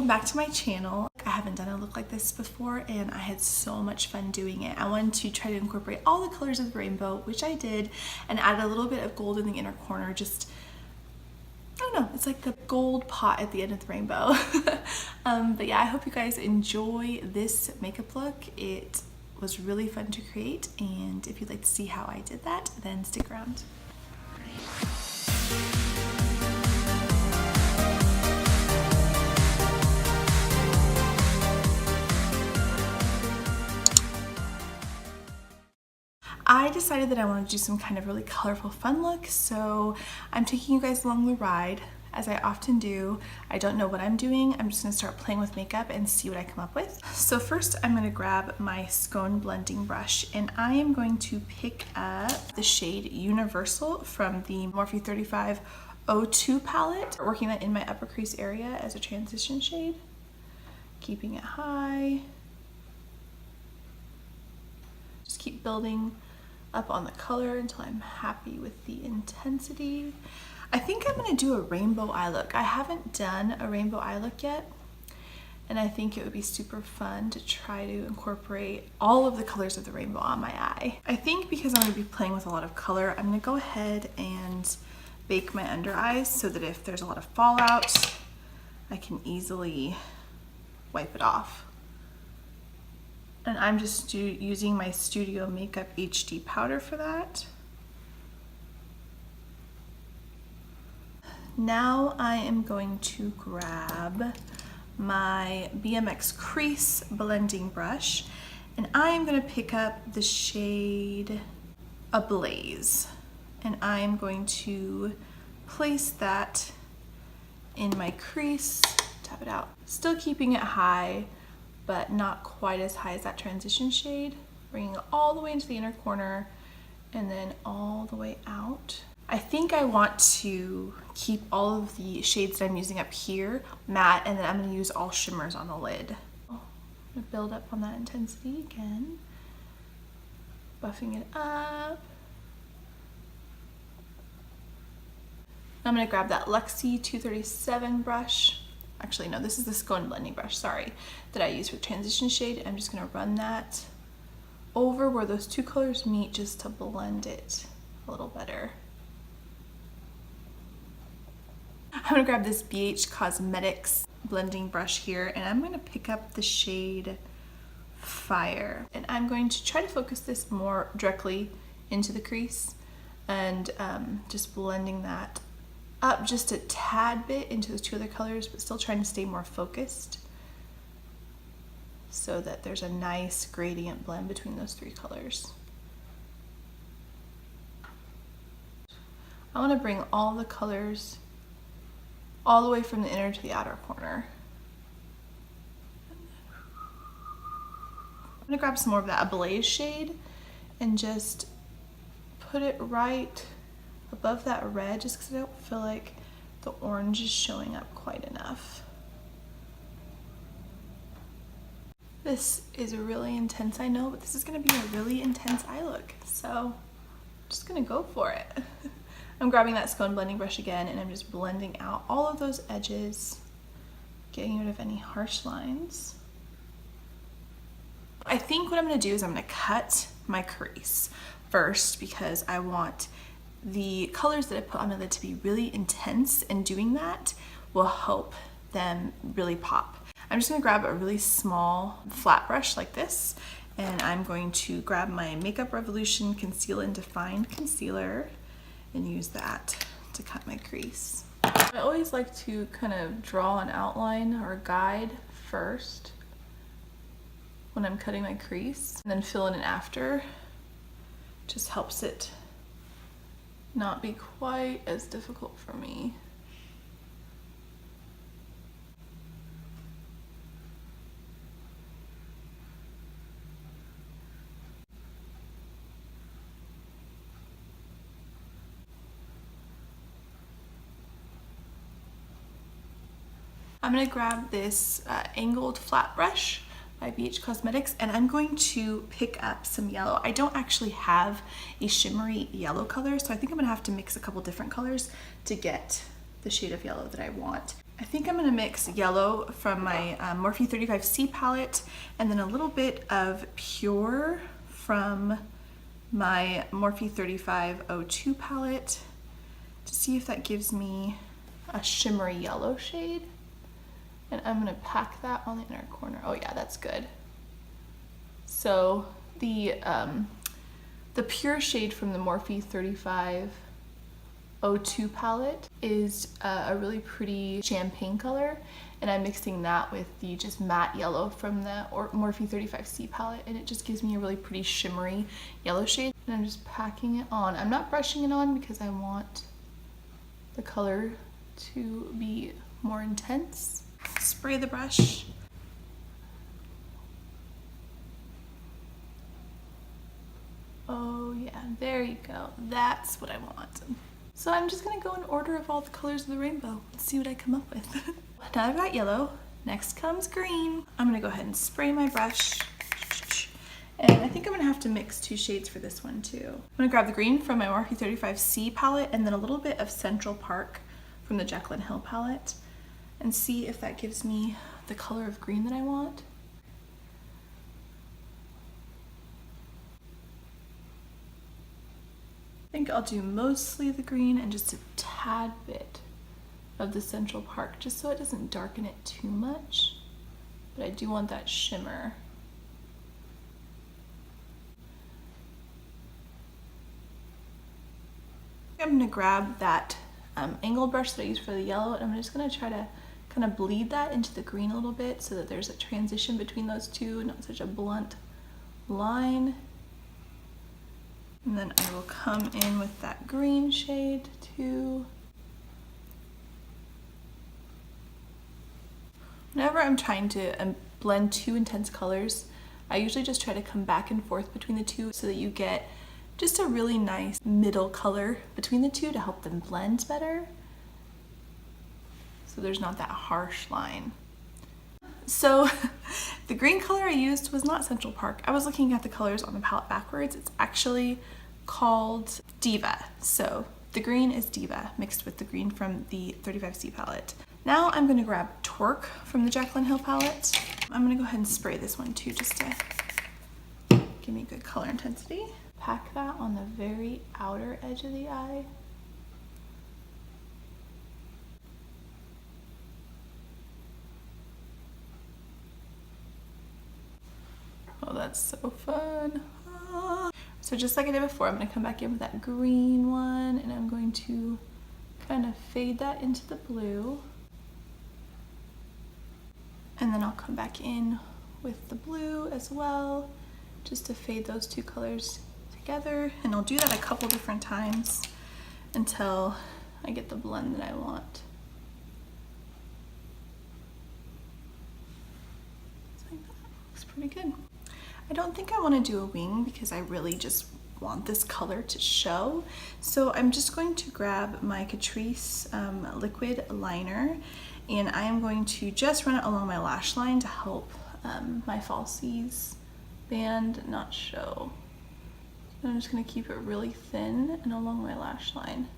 welcome back to my channel. I haven't done a look like this before and I had so much fun doing it. I wanted to try to incorporate all the colors of the rainbow, which I did, and add a little bit of gold in the inner corner. Just, I don't know, it's like the gold pot at the end of the rainbow. But yeah, I hope you guys enjoy this makeup look. It was really fun to create, and if you'd like to see how I did that, then stick around. I decided that I wanted to do some kind of really colorful fun look, so I'm taking you guys along the ride, as I often do. I don't know what I'm doing. I'm just gonna start playing with makeup and see what I come up with. So first I'm gonna grab my Scone blending brush, and I am going to pick up the shade Universal from the Morphe 3502 palette, working that in my upper crease area as a transition shade, keeping it high. Just keep building up on the color until I'm happy with the intensity. I think I'm gonna do a rainbow eye look. I haven't done a rainbow eye look yet, and I think it would be super fun to try to incorporate all of the colors of the rainbow on my eye. I think because I'm gonna be playing with a lot of color, I'm gonna go ahead and bake my under eyes so that if there's a lot of fallout, I can easily wipe it off. And I'm just using my Studio Makeup HD powder for that. Now I am going to grab my BMX Crease blending brush, and I am going to pick up the shade Ablaze, and I am going to place that in my crease, tap it out, still keeping it high, but not quite as high as that transition shade, bringing it all the way into the inner corner and then all the way out. I think I want to keep all of the shades that I'm using up here matte, and then I'm going to use all shimmers on the lid. I'm going to build up on that intensity again, buffing it up. I'm going to grab that Luxie 237 brush. Actually, no, this is the Scone blending brush, sorry, that I use for transition shade. I'm just gonna run that over where those two colors meet just to blend it a little better. I'm gonna grab this BH Cosmetics blending brush here, and I'm gonna pick up the shade Fire. And I'm going to try to focus this more directly into the crease, and just blending that up just a tad bit into those two other colors, but still trying to stay more focused so that there's a nice gradient blend between those three colors. I want to bring all the colors all the way from the inner to the outer corner. I'm going to grab some more of that Ablaze shade and just put it right above that red, just because I don't feel like the orange is showing up quite enough. This is really intense, I know, but this is going to be a really intense eye look, so I'm just going to go for it. I'm grabbing that Scone blending brush again, and I'm just blending out all of those edges, getting rid of any harsh lines. I think what I'm going to do is I'm going to cut my crease first, because I want the colors that I put on my lid to be really intense, and doing that will help them really pop. I'm just gonna grab a really small flat brush like this, and I'm going to grab my Makeup Revolution Conceal and Define concealer and use that to cut my crease. I always like to kind of draw an outline or a guide first when I'm cutting my crease, and then fill in after. Just helps it not be quite as difficult for me. I'm gonna grab this angled flat brush by BH Cosmetics, and I'm going to pick up some yellow. I don't actually have a shimmery yellow color, so I think I'm gonna have to mix a couple different colors to get the shade of yellow that I want. I think I'm gonna mix yellow from my Morphe 35C palette and then a little bit of pure from my Morphe 3502 palette to see if that gives me a shimmery yellow shade. And I'm gonna pack that on the inner corner. Oh yeah, that's good. So the pure shade from the Morphe 3502 palette is a really pretty champagne color, and I'm mixing that with the just matte yellow from the Morphe 35C palette, and it just gives me a really pretty shimmery yellow shade. And I'm just packing it on. I'm not brushing it on because I want the color to be more intense. Spray the brush. Oh yeah, there you go. That's what I want. So I'm just gonna go in order of all the colors of the rainbow. Let's see what I come up with. Now I've got yellow, next comes green. I'm gonna go ahead and spray my brush. And I think I'm gonna have to mix 2 shades for this one too. I'm gonna grab the green from my Morphe 35C palette and then a little bit of Central Park from the Jaclyn Hill palette and see if that gives me the color of green that I want. I think I'll do mostly the green and just a tad bit of the Central Park, just so it doesn't darken it too much. But I do want that shimmer. I'm gonna grab that angled brush that I used for the yellow, and I'm just gonna try to kind of bleed that into the green a little bit so that there's a transition between those two, not such a blunt line. And then I will come in with that green shade too. Whenever I'm trying to blend 2 intense colors, I usually just try to come back and forth between the two so that you get just a really nice middle color between the two to help them blend better. So there's not that harsh line. So the green color I used was not Central Park. I was looking at the colors on the palette backwards. It's actually called Diva. So the green is Diva mixed with the green from the 35C palette. Now I'm gonna grab Twerk from the Jaclyn Hill palette. I'm gonna go ahead and spray this one too, just to give me good color intensity. Pack that on the very outer edge of the eye. Oh, that's so fun. Ah. So just like I did before, I'm gonna come back in with that green one and I'm going to kind of fade that into the blue. And then I'll come back in with the blue as well, just to fade those 2 colors together. And I'll do that a couple different times until I get the blend that I want. Like that. Looks pretty good. I don't think I want to do a wing because I really just want this color to show. So I'm just going to grab my Catrice liquid liner, and I am going to just run it along my lash line to help my falsies band not show. So I'm just going to keep it really thin and along my lash line.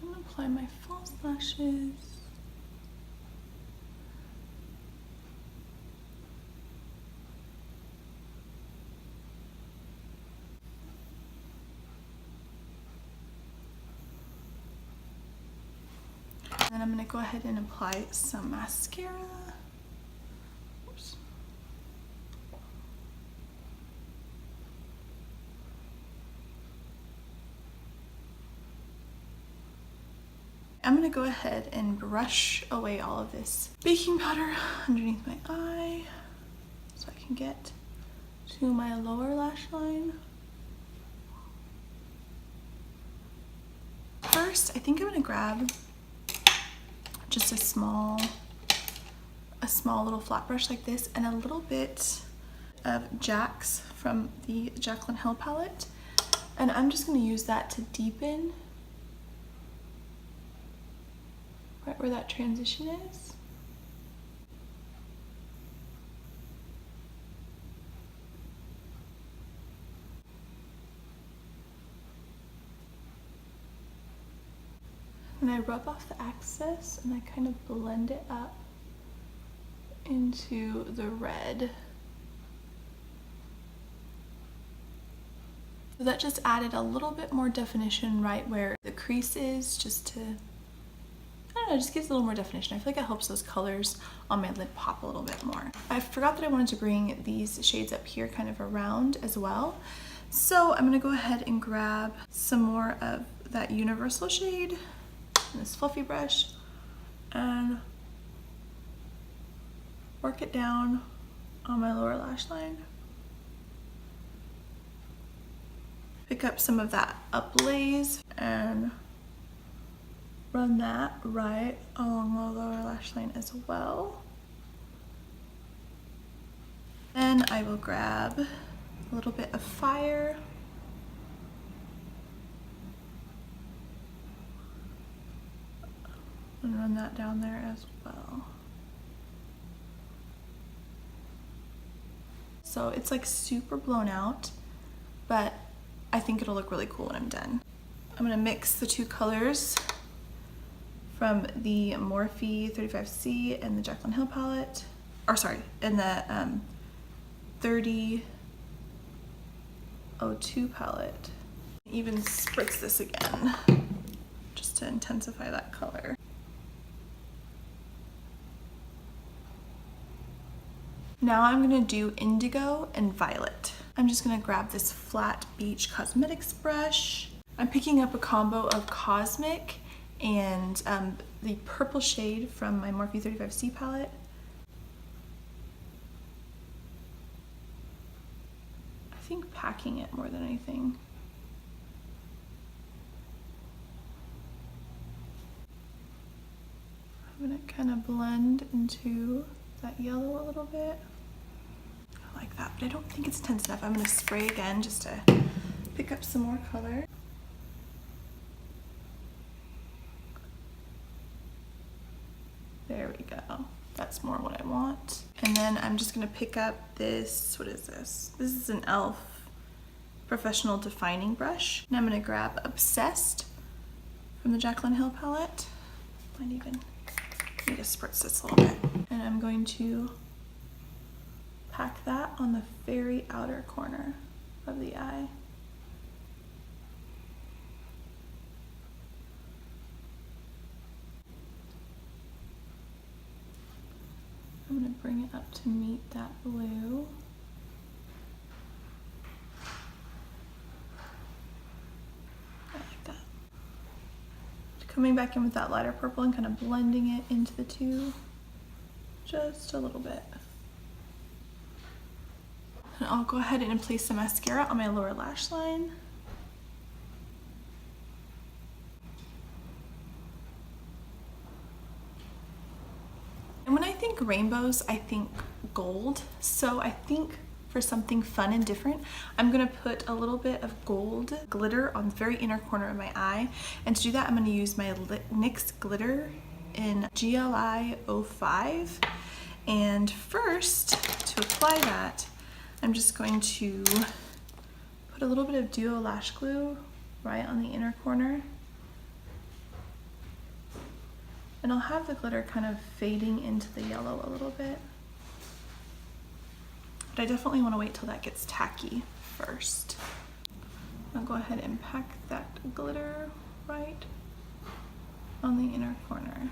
I'm going to apply my false lashes. And then I'm going to go ahead and apply some mascara. Oops. I'm going to go ahead and brush away all of this baking powder underneath my eye so I can get to my lower lash line. First, I think I'm going to grab just a small little flat brush like this and a little bit of Jack's from the Jaclyn Hill palette, and I'm just going to use that to deepen right where that transition is. And I rub off the excess and I kind of blend it up into the red. So that just added a little bit more definition right where the crease is, just to, I don't know, just gives a little more definition. I feel like it helps those colors on my lid pop a little bit more. I forgot that I wanted to bring these shades up here kind of around as well. So I'm gonna go ahead and grab some more of that universal shade in this fluffy brush and work it down on my lower lash line. Pick up some of that Ablaze and run that right along the lower lash line as well. Then I will grab a little bit of Fire. And run that down there as well. So it's like super blown out, but I think it'll look really cool when I'm done. I'm gonna mix the two colors from the Morphe 35C and the Jaclyn Hill palette, or sorry, and the 3002 palette. Even spritz this again, just to intensify that color. Now I'm gonna do Indigo and Violet. I'm just gonna grab this flat beach cosmetics brush. I'm picking up a combo of Cosmic and the purple shade from my Morphe 35C palette. I think packing it more than anything. I'm gonna kind of blend into that yellow a little bit. Like that, but I don't think it's intense enough. I'm going to spray again just to pick up some more color. There we go. That's more what I want. And then I'm just going to pick up this, what is this? This is an e.l.f. Professional Defining Brush. And I'm going to grab Obsessed from the Jaclyn Hill palette. Might even need to spritz this a little bit. And I'm going to pack that on the very outer corner of the eye. I'm going to bring it up to meet that blue. I like that. Coming back in with that lighter purple and kind of blending it into the two just a little bit. And I'll go ahead and place some mascara on my lower lash line. And when I think rainbows, I think gold. So I think for something fun and different, I'm gonna put a little bit of gold glitter on the very inner corner of my eye. And to do that, I'm gonna use my NYX glitter in GLI 05. And first, to apply that, I'm just going to put a little bit of Duo Lash Glue right on the inner corner. And I'll have the glitter kind of fading into the yellow a little bit. But I definitely want to wait till that gets tacky first. I'll go ahead and pack that glitter right on the inner corner.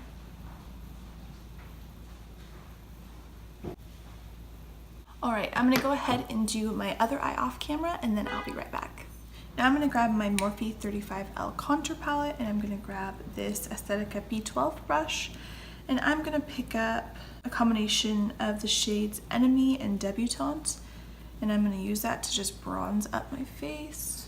All right, I'm gonna go ahead and do my other eye off camera and then I'll be right back. Now I'm gonna grab my Morphe 35L Contour Palette and I'm gonna grab this Aesthetica B12 brush and I'm gonna pick up a combination of the shades Enemy and Debutante and I'm gonna use that to just bronze up my face.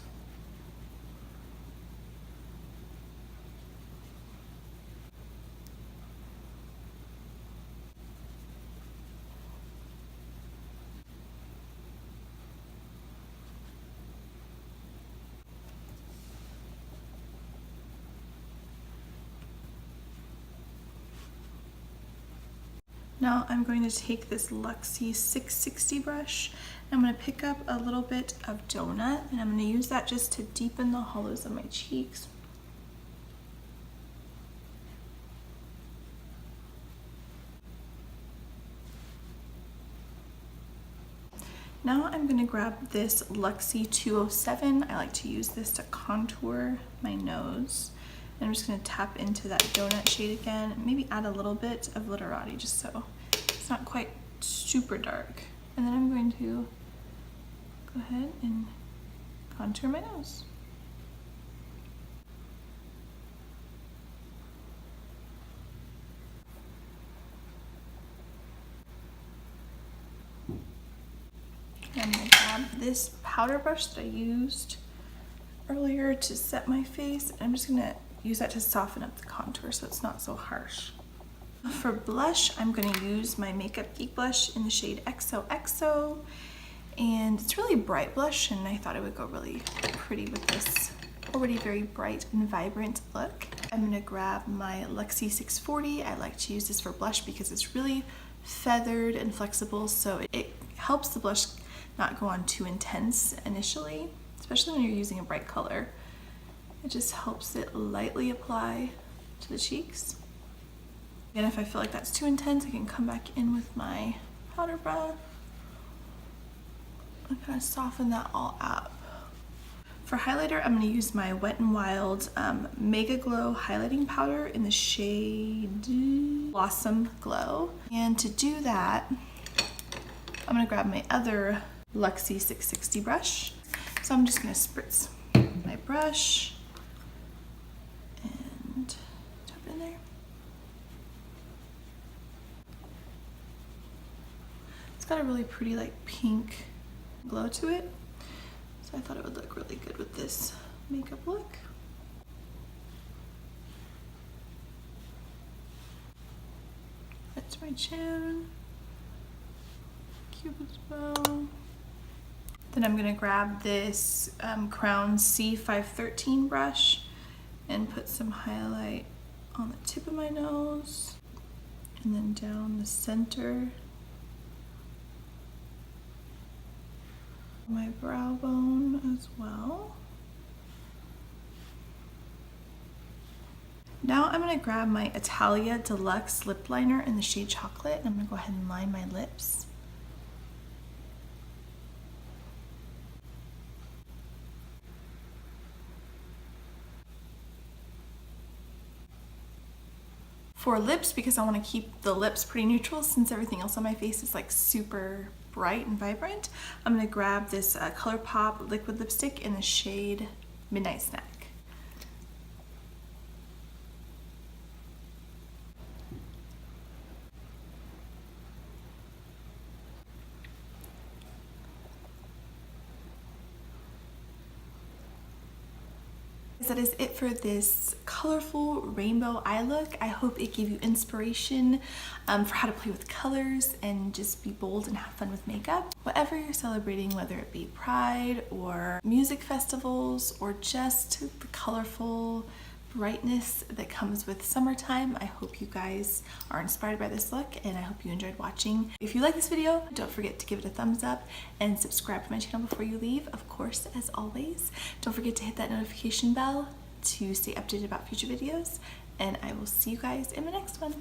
Now I'm going to take this Luxie 660 brush and I'm going to pick up a little bit of Donut and I'm going to use that just to deepen the hollows of my cheeks. Now I'm gonna grab this Luxie 207. I like to use this to contour my nose. And I'm just gonna tap into that donut shade again, maybe add a little bit of Literati just so it's not quite super dark. And then I'm going to go ahead and contour my nose. I'm gonna grab this powder brush that I used earlier to set my face. I'm just gonna use that to soften up the contour so it's not so harsh. For blush, I'm gonna use my Makeup Geek blush in the shade XOXO. And it's really bright blush, and I thought it would go really pretty with this already very bright and vibrant look. I'm gonna grab my Luxie 640. I like to use this for blush because it's really feathered and flexible, so it helps the blush not go on too intense initially, especially when you're using a bright color. It just helps it lightly apply to the cheeks. And if I feel like that's too intense, I can come back in with my powder brush and kind of soften that all up. For highlighter, I'm going to use my Wet n Wild Mega Glow highlighting powder in the shade Blossom Glow. And to do that, I'm going to grab my other Luxie 660 brush. So I'm just going to spritz my brush and tap it in there. It's got a really pretty like pink glow to it. So I thought it would look really good with this makeup look. That's my chin. Cupid's bow. Then I'm gonna grab this Crown C513 brush and put some highlight on the tip of my nose and then down the center, my brow bone as well. Now I'm gonna grab my Italia Deluxe lip liner in the shade Chocolate, and I'm gonna go ahead and line my lips. For lips, because I want to keep the lips pretty neutral since everything else on my face is like super bright and vibrant, I'm going to grab this Colourpop liquid lipstick in the shade Midnight Snack. That is it for this colorful rainbow eye look. I hope it gave you inspiration for how to play with colors and just be bold and have fun with makeup. Whatever you're celebrating, whether it be Pride or music festivals or just the colorful brightness that comes with summertime, I hope you guys are inspired by this look, and I hope you enjoyed watching. If you like this video, don't forget to give it a thumbs up and subscribe to my channel before you leave. Of course, as always, don't forget to hit that notification bell to stay updated about future videos, and I will see you guys in the next one.